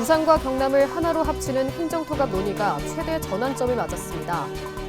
부산과 경남을 하나로 합치는 행정통합 논의가 최대 전환점을 맞았습니다.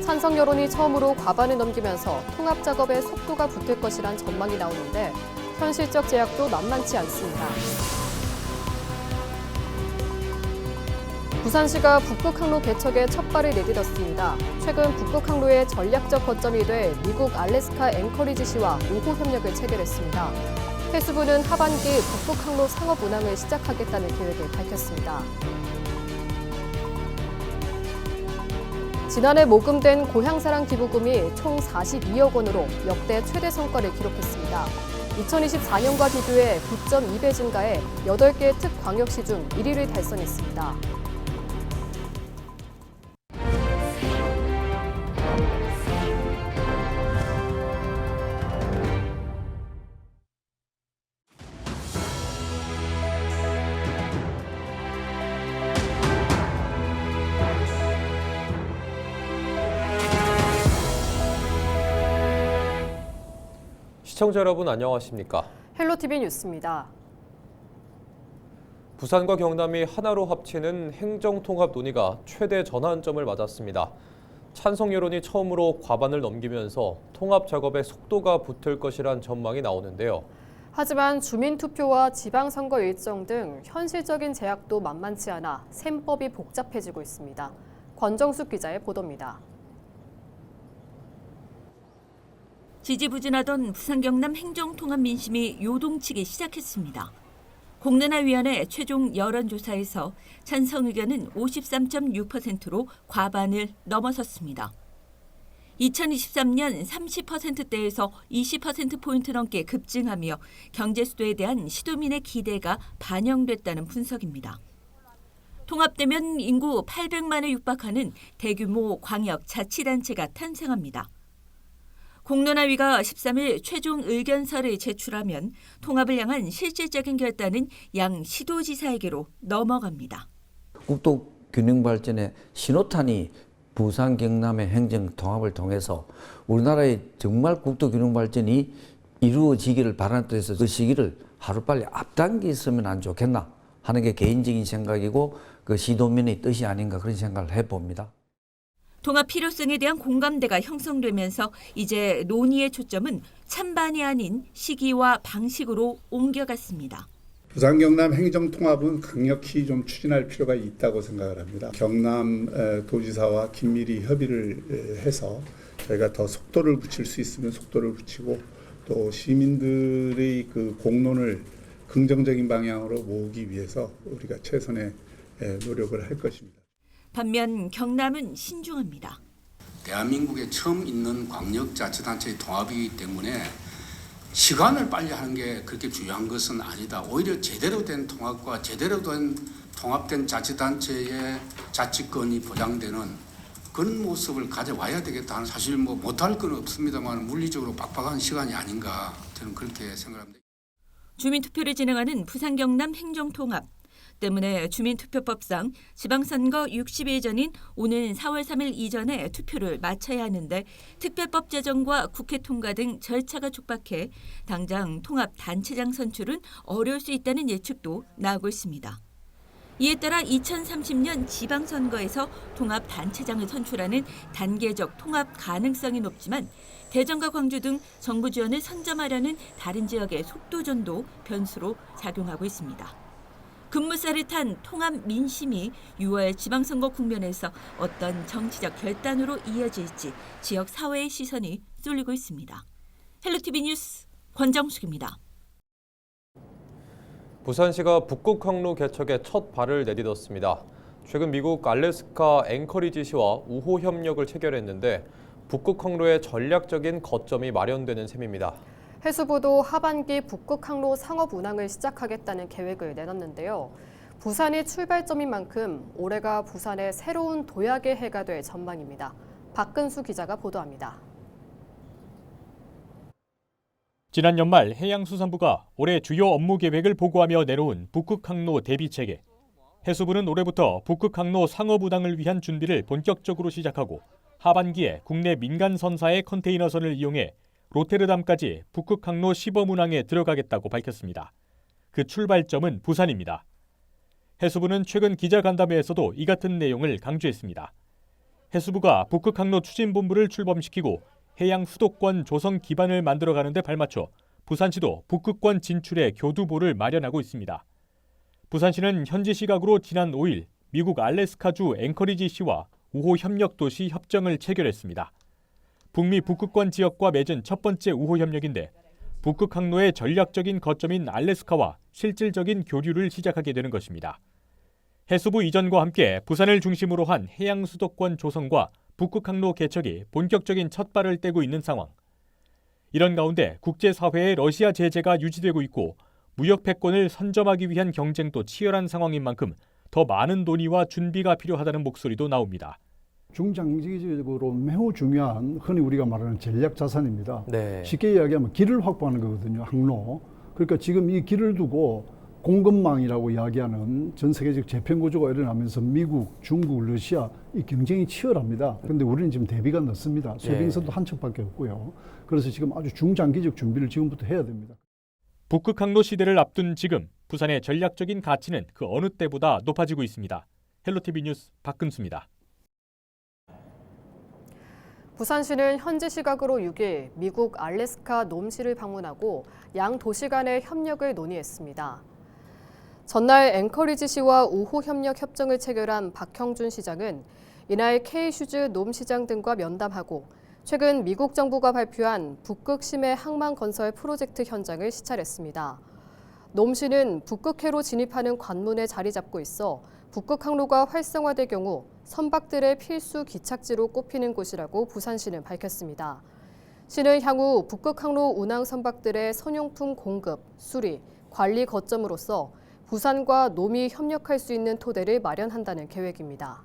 찬성 여론이 처음으로 과반을 넘기면서 통합 작업에 속도가 붙을 것이란 전망이 나오는데 현실적 제약도 만만치 않습니다. 부산시가 북극항로 개척에 첫 발을 내딛었습니다. 최근 북극항로의 전략적 거점이 돼 미국 알래스카 앵커리지시와 우호 협력을 체결했습니다. 해수부는 하반기 북극항로 상업 운항을 시작하겠다는 계획을 밝혔습니다. 지난해 모금된 고향사랑 기부금이 총 42억 원으로 역대 최대 성과를 기록했습니다. 2024년과 비교해 9.2배 증가해 8개 특광역시 중 1위를 달성했습니다. 시청자 여러분 안녕하십니까? 헬로티비 뉴스입니다. 부산과 경남이 하나로 합치는 행정통합 논의가 최대 전환점을 맞았습니다. 찬성 여론이 처음으로 과반을 넘기면서 통합 작업에 속도가 붙을 것이란 전망이 나오는데요. 하지만 주민투표와 지방선거 일정 등 현실적인 제약도 만만치 않아 셈법이 복잡해지고 있습니다. 권정숙 기자의 보도입니다. 지지부진하던 부산 경남 행정통합 민심이 요동치기 시작했습니다. 공론화위원회 최종 여론조사에서 찬성 의견은 53.6%로 과반을 넘어섰습니다. 2023년 30%대에서 20%포인트 넘게 급증하며 경제 수도에 대한 시도민의 기대가 반영됐다는 분석입니다. 통합되면 인구 800만에 육박하는 대규모 광역 자치단체가 탄생합니다. 공론화위가 13일 최종 의견서를 제출하면 통합을 향한 실질적인 결단은 양 시도지사에게로 넘어갑니다. 국도 균형 발전의 신호탄이 부산 경남의 행정 통합을 통해서 우리나라의 정말 국도 균형 발전이 이루어지기를 바라는 뜻에서 그 시기를 하루빨리 앞당겼으면 안 좋겠나 하는 게 개인적인 생각이고 그 시도민의 뜻이 아닌가 그런 생각을 해봅니다. 통합 필요성에 대한 공감대가 형성되면서 이제 논의의 초점은 찬반이 아닌 시기와 방식으로 옮겨갔습니다. 부산 경남 행정통합은 강력히 좀 추진할 필요가 있다고 생각을 합니다. 경남 도지사와 긴밀히 협의를 해서 저희가 더 속도를 붙일 수 있으면 속도를 붙이고 또 시민들의 그 공론을 긍정적인 방향으로 모으기 위해서 우리가 최선의 노력을 할 것입니다. 반면 경남은 신중합니다. 대한민국에 처음 있는 광역자치단체의 통합이기 때문에 시간을 빨리 하는 게 그렇게 중요한 것은 아니다. 오히려 제대로 된 통합과 제대로 된 통합된 자치단체의 자치권이 보장되는 그런 모습을 가져와야 되겠다 하는 사실 못할 건 없습니다만 물리적으로 빡빡한 시간이 아닌가 저는 그렇게 생각합니다. 주민투표를 진행하는 부산 경남 행정통합. 때문에 주민투표법상 지방선거 60일 전인 오는 4월 3일 이전에 투표를 마쳐야 하는데 특별법 제정과 국회 통과 등 절차가 촉박해 당장 통합단체장 선출은 어려울 수 있다는 예측도 나오고 있습니다. 이에 따라 2030년 지방선거에서 통합단체장을 선출하는 단계적 통합 가능성이 높지만 대전과 광주 등 정부 지원을 선점하려는 다른 지역의 속도전도 변수로 작용하고 있습니다. 급무살을 탄 통합 민심이 6월 지방선거 국면에서 어떤 정치적 결단으로 이어질지 지역 사회의 시선이 쏠리고 있습니다. 헬로티비 뉴스 권정숙입니다. 부산시가 북극항로 개척에 첫 발을 내딛었습니다. 최근 미국 알래스카 앵커리지시와 우호 협력을 체결했는데 북극항로의 전략적인 거점이 마련되는 셈입니다. 해수부도 하반기 북극항로 상업 운항을 시작하겠다는 계획을 내놨는데요. 부산이 출발점인 만큼 올해가 부산의 새로운 도약의 해가 될 전망입니다. 박근수 기자가 보도합니다. 지난 연말 해양수산부가 올해 주요 업무 계획을 보고하며 내놓은 북극항로 대비체계. 해수부는 올해부터 북극항로 상업 운항을 위한 준비를 본격적으로 시작하고 하반기에 국내 민간 선사의 컨테이너선을 이용해 로테르담까지 북극항로 시범 운항에 들어가겠다고 밝혔습니다. 그 출발점은 부산입니다. 해수부는 최근 기자간담회에서도 이 같은 내용을 강조했습니다. 해수부가 북극항로 추진본부를 출범시키고 해양 수도권 조성 기반을 만들어가는 데 발맞춰 부산시도 북극권 진출의 교두보를 마련하고 있습니다. 부산시는 현지 시각으로 지난 5일 미국 알래스카주 앵커리지시와 우호 협력도시 협정을 체결했습니다. 북미 북극권 지역과 맺은 첫 번째 우호 협력인데 북극항로의 전략적인 거점인 알래스카와 실질적인 교류를 시작하게 되는 것입니다. 해수부 이전과 함께 부산을 중심으로 한 해양 수도권 조성과 북극항로 개척이 본격적인 첫발을 떼고 있는 상황. 이런 가운데 국제사회의 러시아 제재가 유지되고 있고 무역 패권을 선점하기 위한 경쟁도 치열한 상황인 만큼 더 많은 논의와 준비가 필요하다는 목소리도 나옵니다. 중장기적으로 매우 중요한 흔히 우리가 말하는 전략 자산입니다. 네. 쉽게 이야기하면 길을 확보하는 거거든요. 항로. 그러니까 지금 이 길을 두고 공급망이라고 이야기하는 전 세계적 재편 구조가 일어나면서 미국, 중국, 러시아 이 경쟁이 치열합니다. 그런데 우리는 지금 대비가 늦습니다. 소빙선도 한 척밖에 없고요. 그래서 지금 아주 중장기적 준비를 지금부터 해야 됩니다. 북극항로 시대를 앞둔 지금 부산의 전략적인 가치는 그 어느 때보다 높아지고 있습니다. 헬로티비 뉴스 박근수입니다. 부산시는 현지 시각으로 6일 미국 알래스카 놈시를 방문하고 양 도시 간의 협력을 논의했습니다. 전날 앵커리지시와 우호 협력 협정을 체결한 박형준 시장은 이날 K슈즈 놈 시장 등과 면담하고 최근 미국 정부가 발표한 북극 심해 항만 건설 프로젝트 현장을 시찰했습니다. 놈시는 북극해로 진입하는 관문에 자리 잡고 있어 북극 항로가 활성화될 경우 선박들의 필수 기착지로 꼽히는 곳이라고 부산시는 밝혔습니다. 시는 향후 북극 항로 운항 선박들의 선용품 공급, 수리, 관리 거점으로서 부산과 놈이 협력할 수 있는 토대를 마련한다는 계획입니다.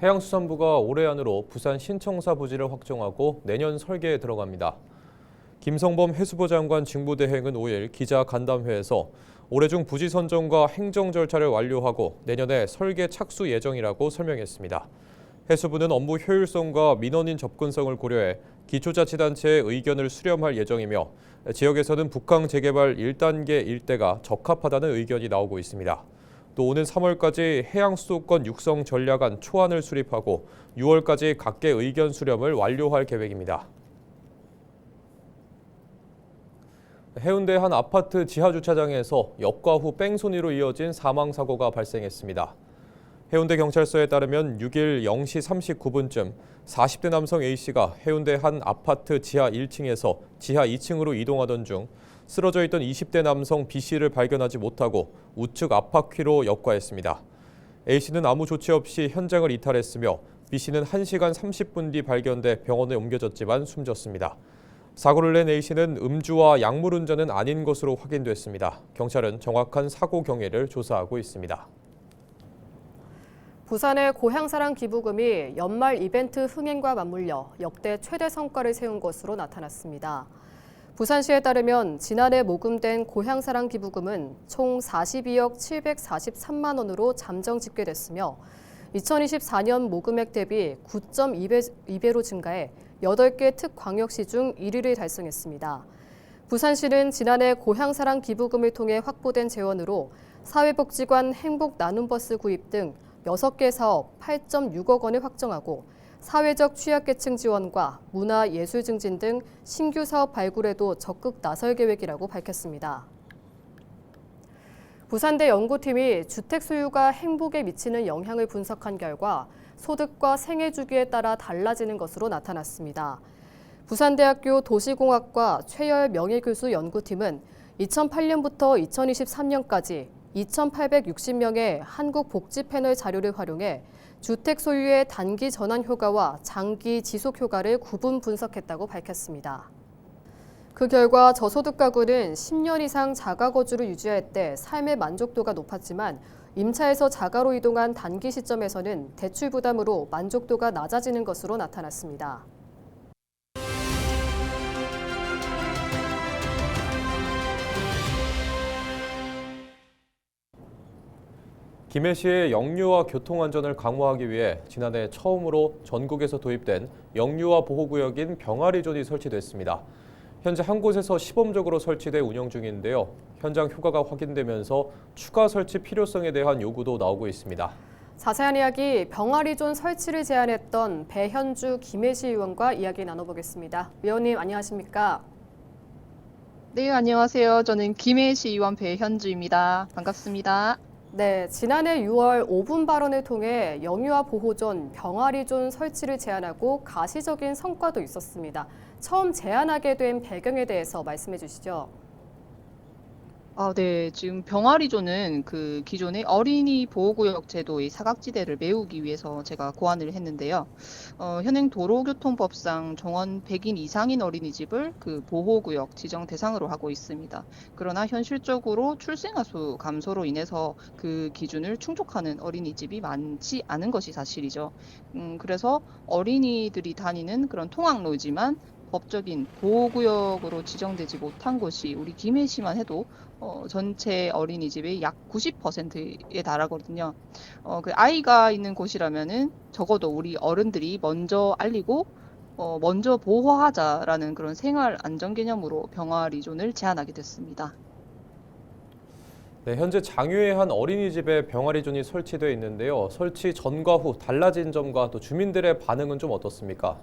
해양수산부가 올해 안으로 부산 신청사 부지를 확정하고 내년 설계에 들어갑니다. 김성범 해수부 장관 직무대행은 5일 기자 간담회에서 올해 중 부지 선정과 행정 절차를 완료하고 내년에 설계 착수 예정이라고 설명했습니다. 해수부는 업무 효율성과 민원인 접근성을 고려해 기초자치단체의 의견을 수렴할 예정이며 지역에서는 북항 재개발 1단계 일대가 적합하다는 의견이 나오고 있습니다. 또 오는 3월까지 해양수도권 육성 전략안 초안을 수립하고 6월까지 각계 의견 수렴을 완료할 계획입니다. 해운대 한 아파트 지하주차장에서 역과 후 뺑소니로 이어진 사망사고가 발생했습니다. 해운대경찰서에 따르면 6일 0시 39분쯤 40대 남성 A씨가 해운대 한 아파트 지하 1층에서 지하 2층으로 이동하던 중 쓰러져 있던 20대 남성 B씨를 발견하지 못하고 우측 압박퀴로 역과했습니다. A씨는 아무 조치 없이 현장을 이탈했으며 B씨는 1시간 30분 뒤 발견돼 병원에 옮겨졌지만 숨졌습니다. 사고를 낸 A씨는 음주와 약물 운전은 아닌 것으로 확인됐습니다. 경찰은 정확한 사고 경위를 조사하고 있습니다. 부산의 고향사랑 기부금이 연말 이벤트 흥행과 맞물려 역대 최대 성과를 세운 것으로 나타났습니다. 부산시에 따르면 지난해 모금된 고향사랑 기부금은 총 42억 743만 원으로 잠정 집계됐으며 2024년 모금액 대비 9.2배로 증가해 8개 특광역시 중 1위를 달성했습니다. 부산시는 지난해 고향사랑 기부금을 통해 확보된 재원으로 사회복지관 행복나눔버스 구입 등 6개 사업 8.6억 원을 확정하고 사회적 취약계층 지원과 문화예술 증진 등 신규 사업 발굴에도 적극 나설 계획이라고 밝혔습니다. 부산대 연구팀이 주택 소유가 행복에 미치는 영향을 분석한 결과 소득과 생애 주기에 따라 달라지는 것으로 나타났습니다. 부산대학교 도시공학과 최열 명예교수 연구팀은 2008년부터 2023년까지 2,860명의 한국 복지 패널 자료를 활용해 주택 소유의 단기 전환 효과와 장기 지속 효과를 구분 분석했다고 밝혔습니다. 그 결과 저소득 가구는 10년 이상 자가 거주를 유지할 때 삶의 만족도가 높았지만 임차에서 자가로 이동한 단기 시점에서는 대출 부담으로 만족도가 낮아지는 것으로 나타났습니다. 김해시의 영유아 교통안전을 강화하기 위해 지난해 처음으로 전국에서 도입된 영유아 보호구역인 병아리존이 설치됐습니다. 현재 한 곳에서 시범적으로 설치돼 운영 중인데요. 현장 효과가 확인되면서 추가 설치 필요성에 대한 요구도 나오고 있습니다. 자세한 이야기 병아리존 설치를 제안했던 배현주 김해시 의원과 이야기 나눠보겠습니다. 의원님 안녕하십니까? 네, 안녕하세요. 저는 김해시 의원 배현주입니다. 반갑습니다. 네, 지난해 6월 5분 발언을 통해 영유아 보호존, 병아리존 설치를 제안하고 가시적인 성과도 있었습니다. 처음 제안하게 된 배경에 대해서 말씀해 주시죠. 네. 지금 병아리존은 그 기존의 어린이 보호구역 제도의 사각지대를 메우기 위해서 제가 고안을 했는데요. 현행 도로교통법상 정원 100인 이상인 어린이집을 그 보호구역 지정 대상으로 하고 있습니다. 그러나 현실적으로 출생아 수 감소로 인해서 그 기준을 충족하는 어린이집이 많지 않은 것이 사실이죠. 그래서 어린이들이 다니는 그런 통학로지만 법적인 보호구역으로 지정되지 못한 곳이 우리 김해시만 해도 전체 어린이집의 약 90%에 달하거든요. 그 아이가 있는 곳이라면은 적어도 우리 어른들이 먼저 알리고 먼저 보호하자라는 그런 생활 안전 개념으로 병아리존을 제안하게 됐습니다. 네, 현재 장유의 한 어린이집에 병아리존이 설치되어 있는데요. 설치 전과 후 달라진 점과 또 주민들의 반응은 좀 어떻습니까?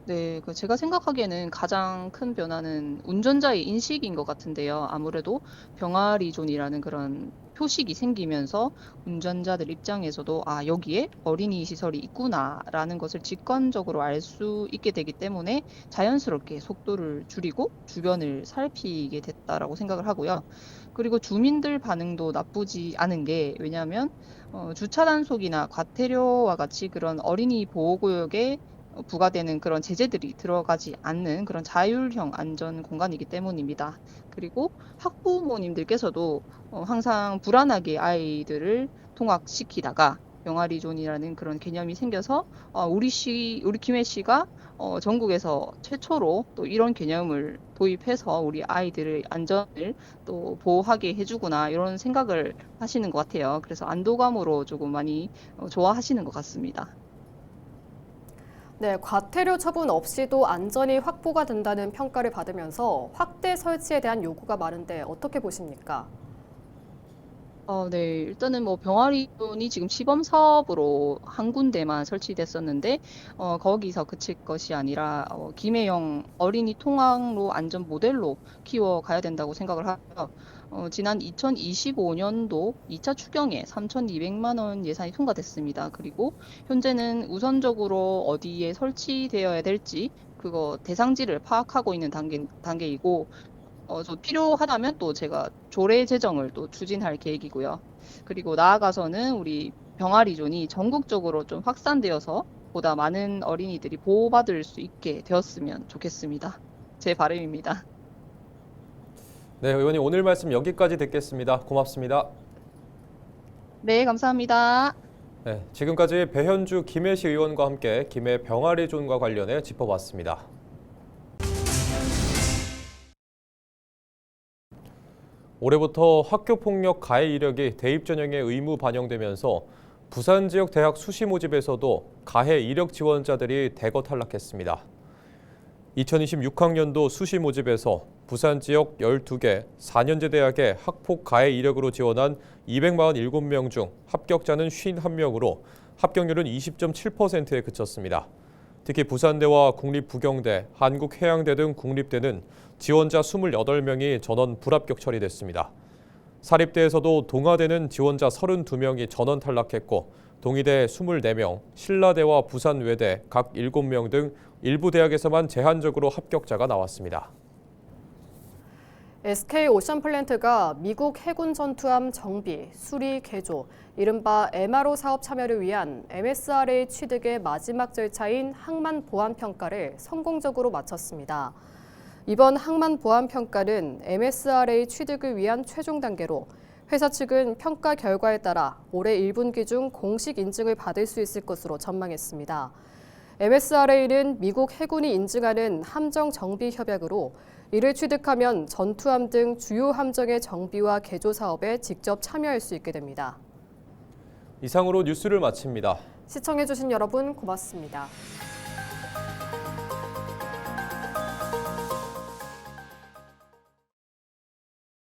네, 제가 생각하기에는 가장 큰 변화는 운전자의 인식인 것 같은데요. 아무래도 병아리존이라는 그런 표식이 생기면서 운전자들 입장에서도 여기에 어린이 시설이 있구나라는 것을 직관적으로 알 수 있게 되기 때문에 자연스럽게 속도를 줄이고 주변을 살피게 됐다라고 생각을 하고요. 그리고 주민들 반응도 나쁘지 않은 게 왜냐하면 주차 단속이나 과태료와 같이 그런 어린이 보호구역에 부과되는 그런 제재들이 들어가지 않는 그런 자율형 안전 공간이기 때문입니다. 그리고 학부모님들께서도 항상 불안하게 아이들을 통학시키다가 병아리존이라는 그런 개념이 생겨서 우리 김해시가 전국에서 최초로 또 이런 개념을 도입해서 우리 아이들의 안전을 또 보호하게 해주구나 이런 생각을 하시는 것 같아요. 그래서 안도감으로 조금 많이 좋아하시는 것 같습니다. 네, 과태료 처분 없이도 안전이 확보가 된다는 평가를 받으면서 확대 설치에 대한 요구가 많은데 어떻게 보십니까? 네. 일단은 병아리존이 지금 시범 사업으로 한 군데만 설치됐었는데 거기서 그칠 것이 아니라 김해형 어린이 통학로 안전 모델로 키워가야 된다고 생각을 하고요. 지난 2025년도 2차 추경에 3,200만 원 예산이 통과됐습니다. 그리고 현재는 우선적으로 어디에 설치되어야 될지 그거 대상지를 파악하고 있는 단계이고 저 필요하다면 또 제가 조례 제정을 또 추진할 계획이고요. 그리고 나아가서는 우리 병아리존이 전국적으로 좀 확산되어서 보다 많은 어린이들이 보호받을 수 있게 되었으면 좋겠습니다. 제 바람입니다. 네, 의원님 오늘 말씀 여기까지 듣겠습니다. 고맙습니다. 네, 감사합니다. 네, 지금까지 배현주 김해시 의원과 함께 김해 병아리존과 관련해 짚어봤습니다. 올해부터 학교폭력 가해 이력이 대입 전형에 의무 반영되면서 부산 지역 대학 수시 모집에서도 가해 이력 지원자들이 대거 탈락했습니다. 2026학년도 수시 모집에서 부산 지역 12개 4년제 대학의 학폭 가해 이력으로 지원한 247명 중 합격자는 51명으로 합격률은 20.7%에 그쳤습니다. 특히 부산대와 국립부경대, 한국해양대 등 국립대는 지원자 28명이 전원 불합격 처리됐습니다. 사립대에서도 동아대는 지원자 32명이 전원 탈락했고 동의대 24명, 신라대와 부산외대 각 7명 등 일부 대학에서만 제한적으로 합격자가 나왔습니다. SK 오션플랜트가 미국 해군 전투함 정비, 수리, 개조, 이른바 MRO 사업 참여를 위한 MSRA 취득의 마지막 절차인 항만 보안 평가를 성공적으로 마쳤습니다. 이번 항만 보안 평가는 MSRA 취득을 위한 최종 단계로 회사 측은 평가 결과에 따라 올해 1분기 중 공식 인증을 받을 수 있을 것으로 전망했습니다. MSRA는 미국 해군이 인증하는 함정 정비 협약으로 이를 취득하면 전투함 등 주요 함정의 정비와 개조 사업에 직접 참여할 수 있게 됩니다. 이상으로 뉴스를 마칩니다. 시청해주신 여러분 고맙습니다.